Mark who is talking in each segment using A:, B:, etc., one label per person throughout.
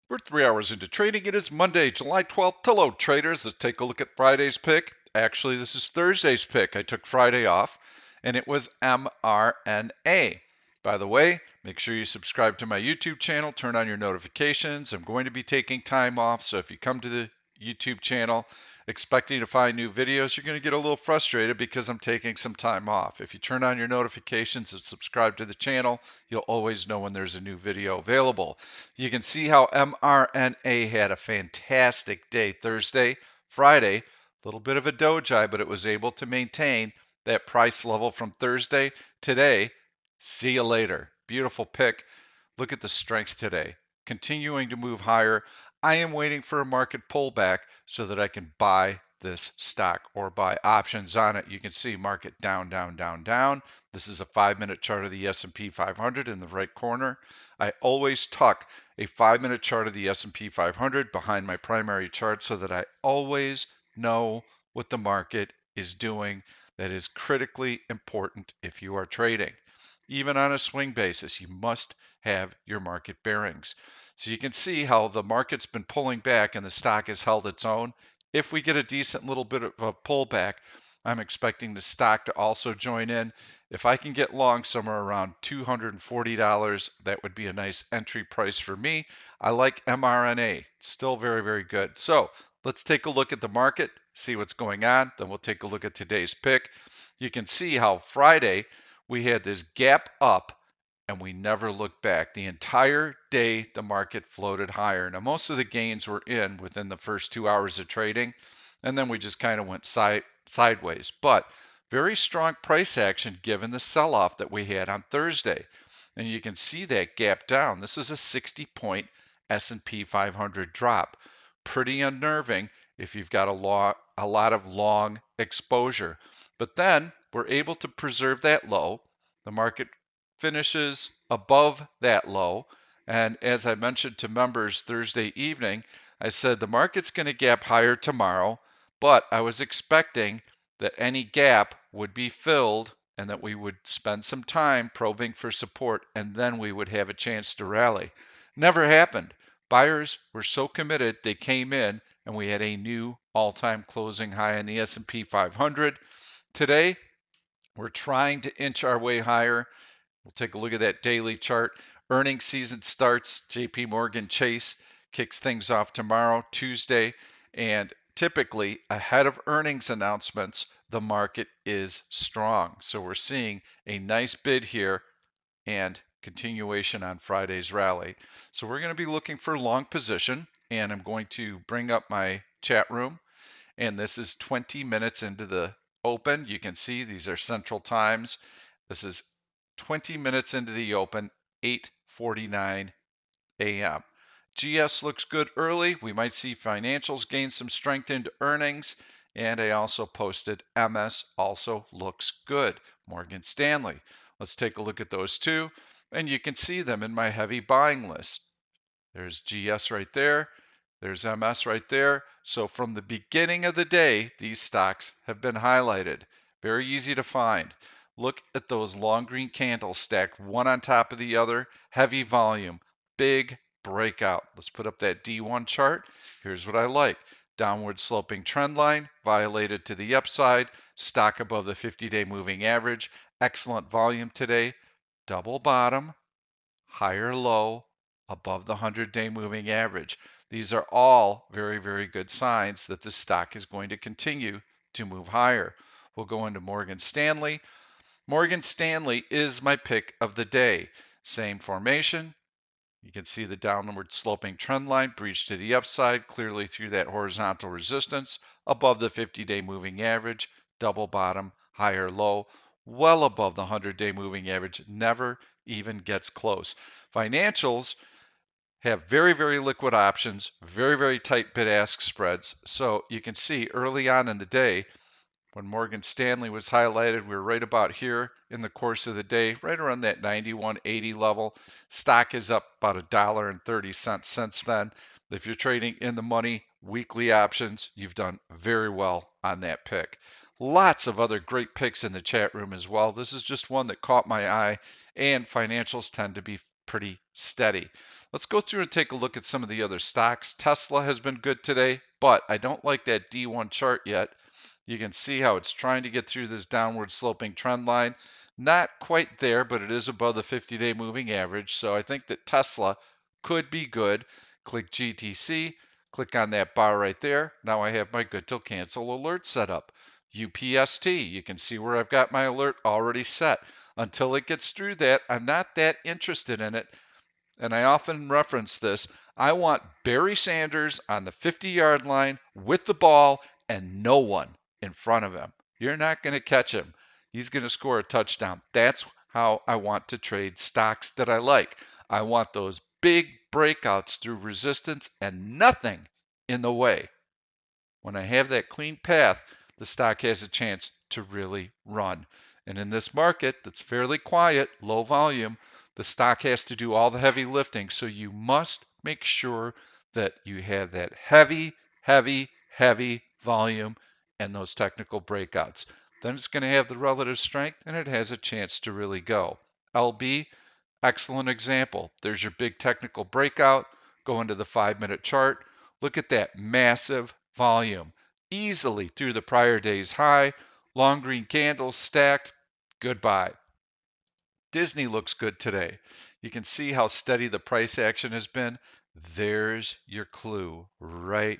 A: We're 3 hours into trading. It is Monday, July 12th. Hello, traders. Let's take a look at Friday's pick. Actually, this is Thursday's pick. I took Friday off, and it was mRNA. By the way, make sure you subscribe to my YouTube channel, turn on your notifications. I'm going to be taking time off, so if you come to the YouTube channel expecting to find new videos, you're going to get a little frustrated because I'm taking some time off. If you turn on your notifications and subscribe to the channel, you'll always know when there's a new video available. You can see how mRNA had a fantastic day Thursday, Friday, a little bit of a doji, but it was able to maintain that price level from Thursday. Today, see you later. Beautiful pick. Look at the strength today. Continuing to move higher. I am waiting for a market pullback so that I can buy this stock or buy options on it. You can see market down, down, down, down. This is a 5-minute chart of the S&P 500 in the right corner. I always tuck a 5-minute chart of the S&P 500 behind my primary chart so that I always know what the market is doing. That is critically important if you are trading. Even on a swing basis, you must have your market bearings. So you can see how the market's been pulling back and the stock has held its own. If we get a decent little bit of a pullback, I'm expecting the stock to also join in. If I can get long somewhere around $240, that would be a nice entry price for me. I like mRNA, still very, very good. So let's take a look at the market, see what's going on. Then we'll take a look at today's pick. You can see how Friday we had this gap up and we never looked back. The entire day, the market floated higher. Now, most of the gains were in within the first 2 hours of trading, and then we just kind of went sideways. But very strong price action given the sell-off that we had on Thursday. And you can see that gap down. This is a 60-point S&P 500 drop. Pretty unnerving if you've got a lot of long exposure. But then we're able to preserve that low. The market finishes above that low. And as I mentioned to members Thursday evening, I said the market's going to gap higher tomorrow, but I was expecting that any gap would be filled and that we would spend some time probing for support and then we would have a chance to rally. Never happened. Buyers were so committed, they came in and we had a new all-time closing high in the S&P 500. Today, we're trying to inch our way higher. We'll take a look at that daily chart. Earnings season starts. JP Morgan Chase kicks things off tomorrow, Tuesday, and typically ahead of earnings announcements, the market is strong. So we're seeing a nice bid here and continuation on Friday's rally. So we're going to be looking for long position, and I'm going to bring up my chat room, and this is 20 minutes into the open. You can see these are central times. This is 20 minutes into the open, 8:49 a.m. GS looks good early. We might see financials gain some strength into earnings. And I also posted MS also looks good. Morgan Stanley. Let's take a look at those two. And you can see them in my heavy buying list. There's GS right there. There's MS right there. So from the beginning of the day, these stocks have been highlighted. Very easy to find. Look at those long green candles stacked one on top of the other. Heavy volume. Big breakout. Let's put up that D1 chart. Here's what I like. Downward sloping trend line, violated to the upside. Stock above the 50-day moving average. Excellent volume today. Double bottom. Higher low above the 100-day moving average. These are all very, very good signs that the stock is going to continue to move higher. We'll go into Morgan Stanley. Morgan Stanley is my pick of the day. Same formation. You can see the downward sloping trend line breached to the upside, clearly through that horizontal resistance, above the 50-day moving average, double bottom, higher low, well above the 100-day moving average, never even gets close. Financials have very, very liquid options, very, very tight bid-ask spreads. So you can see early on in the day, when Morgan Stanley was highlighted, we were right about here in the course of the day, right around that 91.80 level. Stock is up about $1.30 since then. If you're trading in the money weekly options, you've done very well on that pick. Lots of other great picks in the chat room as well. This is just one that caught my eye, and financials tend to be pretty steady. Let's go through and take a look at some of the other stocks. Tesla has been good today, but I don't like that D1 chart yet. You can see how it's trying to get through this downward sloping trend line. Not quite there, but it is above the 50-day moving average. So I think that Tesla could be good. Click GTC, click on that bar right there. Now I have my good till cancel alert set up. UPST, you can see where I've got my alert already set. Until it gets through that, I'm not that interested in it. And I often reference this. I want Barry Sanders on the 50-yard line with the ball and no one in front of him. You're not going to catch him. He's going to score a touchdown. That's how I want to trade stocks that I like. I want those big breakouts through resistance and nothing in the way. When I have that clean path, the stock has a chance to really run. And in this market that's fairly quiet, low volume, the stock has to do all the heavy lifting. So you must make sure that you have that heavy, heavy, heavy volume and those technical breakouts. Then it's going to have the relative strength and it has a chance to really go. LB, excellent example. There's your big technical breakout. Go into the 5-minute chart. Look at that massive volume. Easily through the prior day's high. Long green candles stacked. Goodbye. Disney looks good today. You can see how steady the price action has been. There's your clue right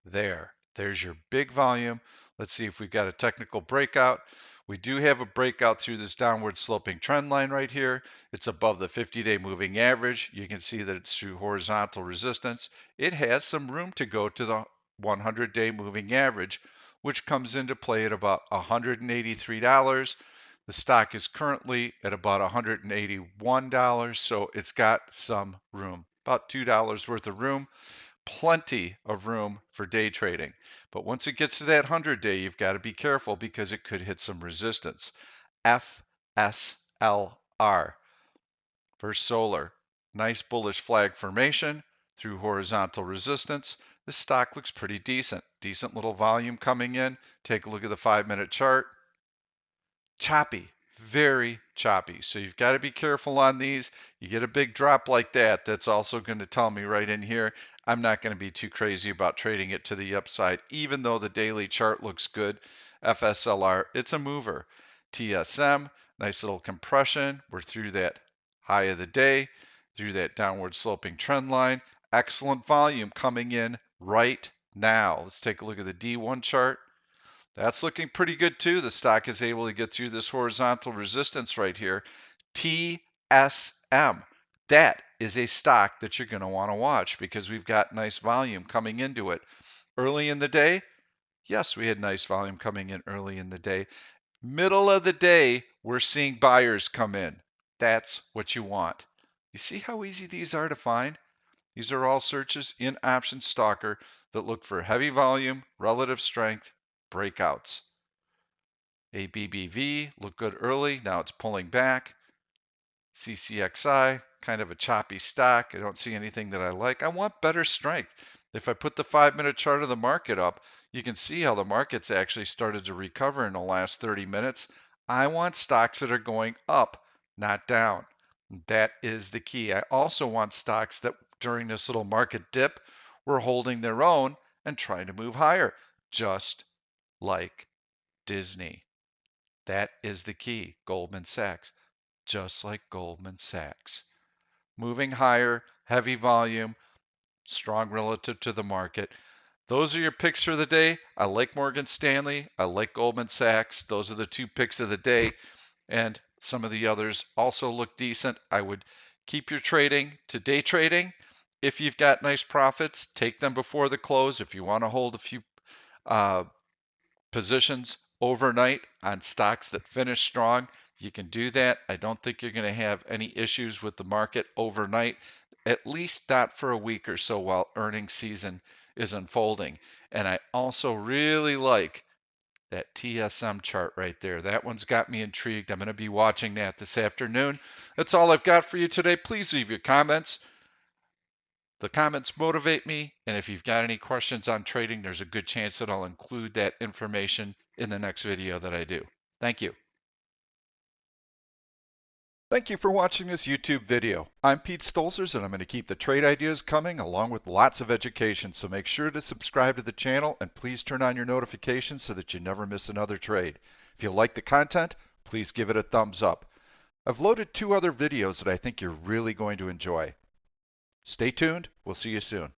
A: there. There's your big volume. Let's see if we've got a technical breakout. We do have a breakout through this downward sloping trend line right here. It's above the 50-day moving average. You can see that it's through horizontal resistance. It has some room to go to the 100-day moving average, which comes into play at about $183. The stock is currently at about $181, so it's got some room, about $2 worth of room, plenty of room for day trading. But once it gets to that 100-day, you've got to be careful because it could hit some resistance. FSLR, First Solar, nice bullish flag formation through horizontal resistance. This stock looks pretty decent. Decent little volume coming in. Take a look at the 5-minute chart. Choppy, very choppy. So you've got to be careful on these. You get a big drop like that, that's also going to tell me right in here, I'm not going to be too crazy about trading it to the upside, even though the daily chart looks good. FSLR, it's a mover. TSM, nice little compression. We're through that high of the day, through that downward sloping trend line. Excellent volume coming in right now. Let's take a look at the D1 chart. That's looking pretty good too. The stock is able to get through this horizontal resistance right here. TSM. That is a stock that you're going to want to watch because we've got nice volume coming into it. Early in the day, yes, we had nice volume coming in early in the day. Middle of the day, we're seeing buyers come in. That's what you want. You see how easy these are to find? These are all searches in Option Stalker that look for heavy volume, relative strength, breakouts. ABBV looked good early. Now it's pulling back. CCXI, kind of a choppy stock. I don't see anything that I like. I want better strength. If I put the 5-minute chart of the market up, you can see how the market's actually started to recover in the last 30 minutes. I want stocks that are going up, not down. That is the key. I also want stocks that during this little market dip were holding their own and trying to move higher, just like Disney. That is the key. Goldman Sachs, just like Goldman Sachs. Moving higher, heavy volume, strong relative to the market. Those are your picks for the day. I like Morgan Stanley. I like Goldman Sachs. Those are the 2 picks of the day. And some of the others also look decent. I would keep your trading to day trading. If you've got nice profits, take them before the close. If you want to hold a few positions overnight on stocks that finish strong, you can do that. I don't think you're going to have any issues with the market overnight, at least not for a week or so while earnings season is unfolding. And I also really like that TSM chart right there. That one's got me intrigued. I'm going to be watching that this afternoon. That's all I've got for you today. Please leave your comments. The comments motivate me, and if you've got any questions on trading, there's a good chance that I'll include that information in the next video that I do. Thank you. Thank you for watching this YouTube video. I'm Pete Stolzers, and I'm going to keep the trade ideas coming along with lots of education, so make sure to subscribe to the channel and please turn on your notifications so that you never miss another trade. If you like the content, please give it a thumbs up. I've loaded 2 other videos that I think you're really going to enjoy. Stay tuned. We'll see you soon.